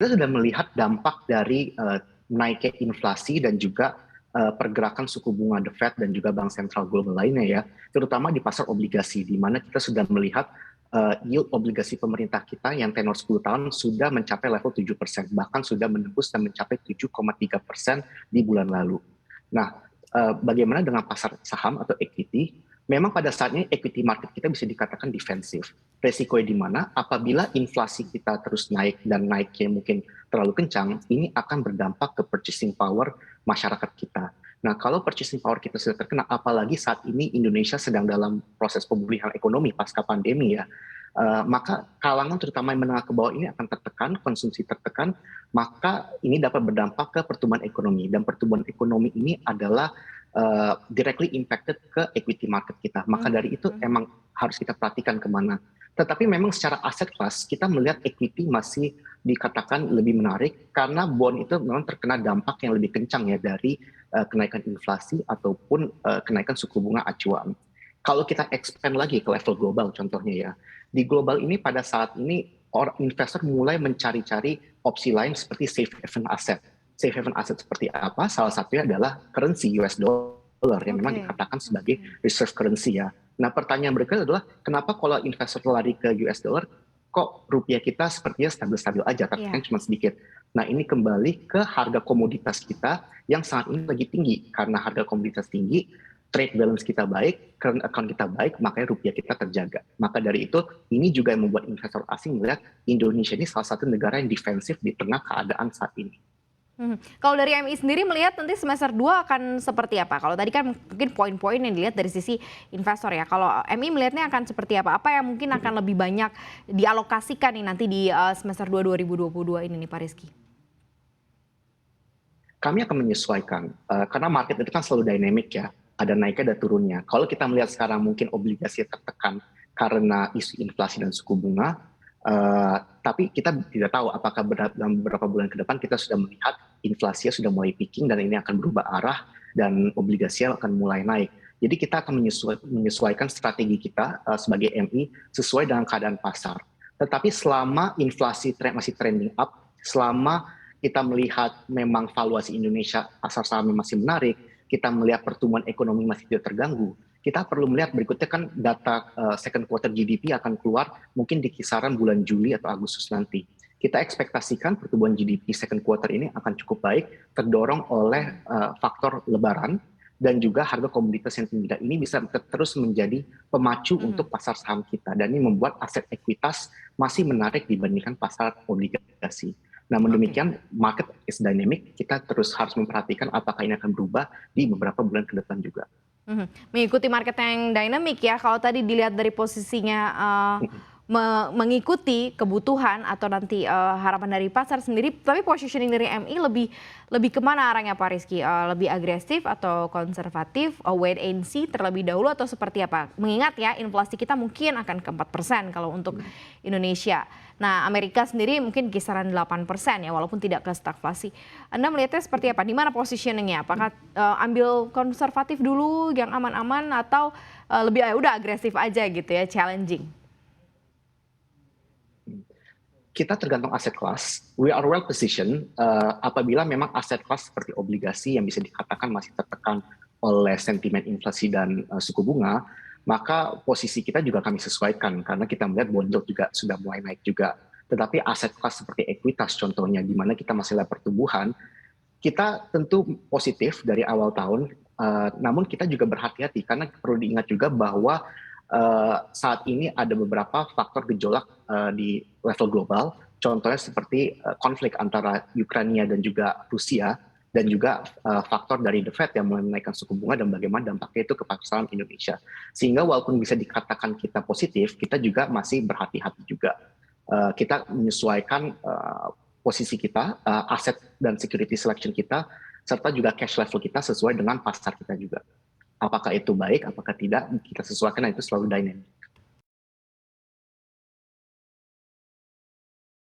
kita sudah melihat dampak dari naiknya inflasi dan juga pergerakan suku bunga The Fed dan juga bank sentral global lainnya ya, terutama di pasar obligasi, di mana kita sudah melihat yield obligasi pemerintah kita yang tenor 10 tahun sudah mencapai level 7%, bahkan sudah menembus dan mencapai 7,3% di bulan lalu. Nah, bagaimana dengan pasar saham atau equity? Memang pada saatnya equity market kita bisa dikatakan defensif. Resikonya di mana? Apabila inflasi kita terus naik dan naiknya mungkin terlalu kencang, ini akan berdampak ke purchasing power masyarakat kita. Nah, kalau purchasing power kita sudah terkena, apalagi saat ini Indonesia sedang dalam proses pemulihan ekonomi pasca pandemi ya, maka kalangan terutama yang menengah ke bawah ini akan tertekan, konsumsi tertekan, maka ini dapat berdampak ke pertumbuhan ekonomi. Dan pertumbuhan ekonomi ini adalah directly impacted ke equity market kita. Maka dari itu emang harus kita perhatikan kemana. Tetapi memang secara aset kelas kita melihat equity masih dikatakan lebih menarik karena bond itu memang terkena dampak yang lebih kencang ya dari kenaikan inflasi ataupun kenaikan suku bunga acuan. Kalau kita expand lagi ke level global contohnya ya, di global ini pada saat ini investor mulai mencari-cari opsi lain seperti safe haven asset. Safe haven asset seperti apa? Salah satunya adalah currency US dollar yang memang dikatakan sebagai reserve currency ya. Nah, pertanyaan berikutnya adalah kenapa kalau investor lari ke US dollar kok rupiah kita sepertinya stabil-stabil aja, tapi kan cuma sedikit. Nah, ini kembali ke harga komoditas kita yang saat ini lagi tinggi. Karena harga komoditas tinggi, trade balance kita baik, current account kita baik, makanya rupiah kita terjaga. Maka dari itu, ini juga yang membuat investor asing melihat Indonesia ini salah satu negara yang defensif di tengah keadaan saat ini. Kalau dari MI sendiri melihat nanti semester 2 akan seperti apa? Kalau tadi kan mungkin poin-poin yang dilihat dari sisi investor ya. Kalau MI melihatnya akan seperti apa? Apa yang mungkin akan lebih banyak dialokasikan nih nanti di semester 2 2022 ini nih Pak Rizky? Kami akan menyesuaikan, karena market itu kan selalu dynamic ya, ada naiknya ada turunnya. Kalau kita melihat sekarang mungkin obligasi tertekan karena isu inflasi dan suku bunga, tapi kita tidak tahu apakah dalam beberapa bulan ke depan kita sudah melihat inflasinya sudah mulai peaking dan ini akan berubah arah dan obligasinya akan mulai naik. Jadi kita akan menyesuaikan strategi kita sebagai MI sesuai dengan keadaan pasar. Tetapi selama inflasi masih trending up, selama kita melihat memang valuasi Indonesia pasar sahamnya masih menarik, kita melihat pertumbuhan ekonomi masih tidak terganggu, kita perlu melihat berikutnya kan data second quarter GDP akan keluar mungkin di kisaran bulan Juli atau Agustus nanti. Kita ekspektasikan pertumbuhan GDP second quarter ini akan cukup baik, terdorong oleh faktor lebaran dan juga harga komoditas yang tinggi. Dan ini bisa terus menjadi pemacu untuk pasar saham kita. Dan ini membuat aset ekuitas masih menarik dibandingkan pasar obligasi. Namun demikian, market is dynamic, kita terus harus memperhatikan apakah ini akan berubah di beberapa bulan ke depan juga. Mengikuti market yang dynamic ya, kalau tadi dilihat dari posisinya mengikuti kebutuhan atau nanti harapan dari pasar sendiri, tapi positioning dari MI lebih kemana arahnya Pak Rizky? Lebih agresif atau konservatif, wait and see terlebih dahulu atau seperti apa? Mengingat ya inflasi kita mungkin akan ke 4% kalau untuk Indonesia. Nah, Amerika sendiri mungkin kisaran 8% ya, walaupun tidak ke stagflasi. Anda melihatnya seperti apa? Di mana positioningnya? Apakah ambil konservatif dulu yang aman-aman atau lebih udah agresif aja gitu ya, challenging? Kita tergantung aset kelas. We are well positioned apabila memang aset kelas seperti obligasi yang bisa dikatakan masih tertekan oleh sentimen inflasi dan suku bunga, maka posisi kita juga kami sesuaikan karena kita melihat bond yield juga sudah mulai naik juga. Tetapi aset kelas seperti ekuitas contohnya di mana kita masih lihat pertumbuhan, kita tentu positif dari awal tahun, namun kita juga berhati-hati karena perlu diingat juga bahwa saat ini ada beberapa faktor gejolak di level global, contohnya seperti konflik antara Ukraina dan juga Rusia, dan juga faktor dari The Fed yang mulai menaikkan suku bunga dan bagaimana dampaknya itu ke pasar saham Indonesia. Sehingga walaupun bisa dikatakan kita positif, kita juga masih berhati-hati juga. Kita menyesuaikan posisi kita, aset dan security selection kita, serta juga cash level kita sesuai dengan pasar kita juga. Apakah itu baik, apakah tidak, kita sesuaikan, itu selalu dynamic.